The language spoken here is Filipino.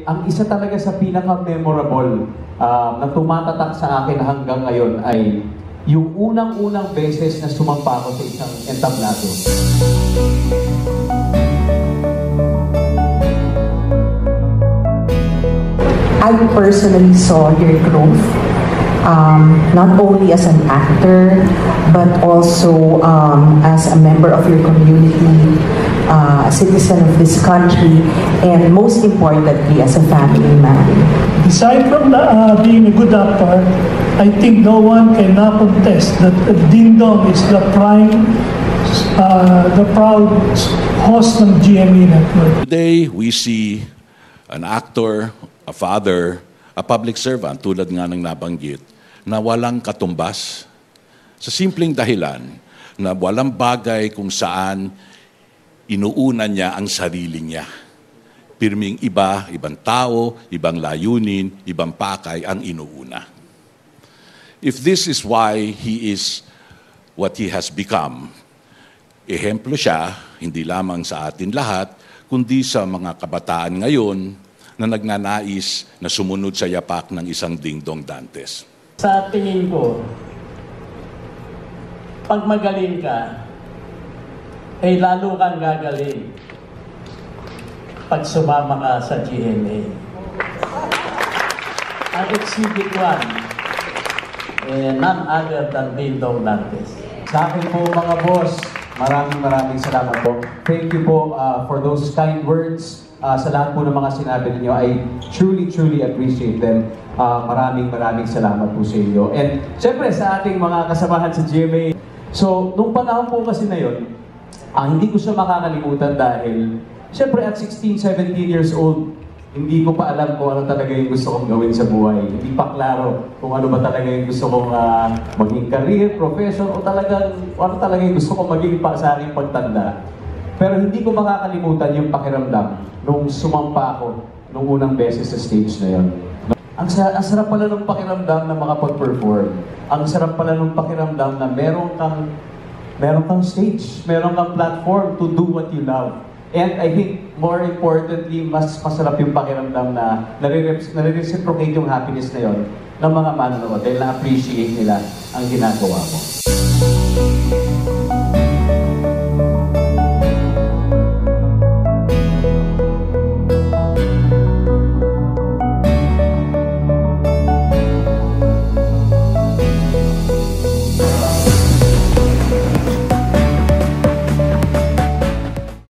ang isa talaga sa pinaka-memorable na tumatatak sa akin hanggang ngayon ay yung unang-unang beses na sumampa ako sa isang entablado. I personally saw your growth, not only as an actor, but also as a member of your community, a citizen of this country, and most importantly, as a family man. Aside from being a good actor, I think no one can now contest that Ding Dong is the proud host ng GMA Network. Today, we see an actor, a father, a public servant, tulad nga ng nabanggit, na walang katumbas sa simpleng dahilan na walang bagay kung saan inuuna niya ang sarili niya. Pirming iba, ibang tao, ibang layunin, ibang pakay ang inuuna. If this is why he is what he has become, ehemplo siya, hindi lamang sa atin lahat, kundi sa mga kabataan ngayon na nagnanais na sumunod sa yapak ng isang Ding Dong Dantes. Sa tingin ko, pag magaling ka, ay lalo kang gagaling pag sumama ka sa GMA. Ang Exhibit 1, none other than Ding Dong Dantes. Sa akin po mga boss, maraming salamat po. Thank you po for those kind words. Sa lahat po ng mga sinabi ninyo, I truly appreciate them. Maraming salamat po sa inyo. And syempre sa ating mga kasamahan sa GMA. So, nung panahon po kasi na yun, hindi ko siya makakalimutan dahil syempre at 16, 17 years old, hindi ko pa alam kung ano talaga yung gusto kong gawin sa buhay. Hindi pa klaro kung ano ba talaga yung gusto kong maging career, profession, o ano talaga yung gusto kong maging sa aking pagtanda. Pero hindi ko makakalimutan yung pakiramdam nung sumampa ako nung unang beses sa stage na yun. Ang sarap pala nung pakiramdam na makapag-perform. Ang sarap pala nung pakiramdam na meron kang stage, meron kang platform to do what you love. And I think, more importantly, mas masarap yung pakiramdam na nare-reciprocate yung happiness na yon ng mga manonood dahil na-appreciate nila ang ginagawa mo.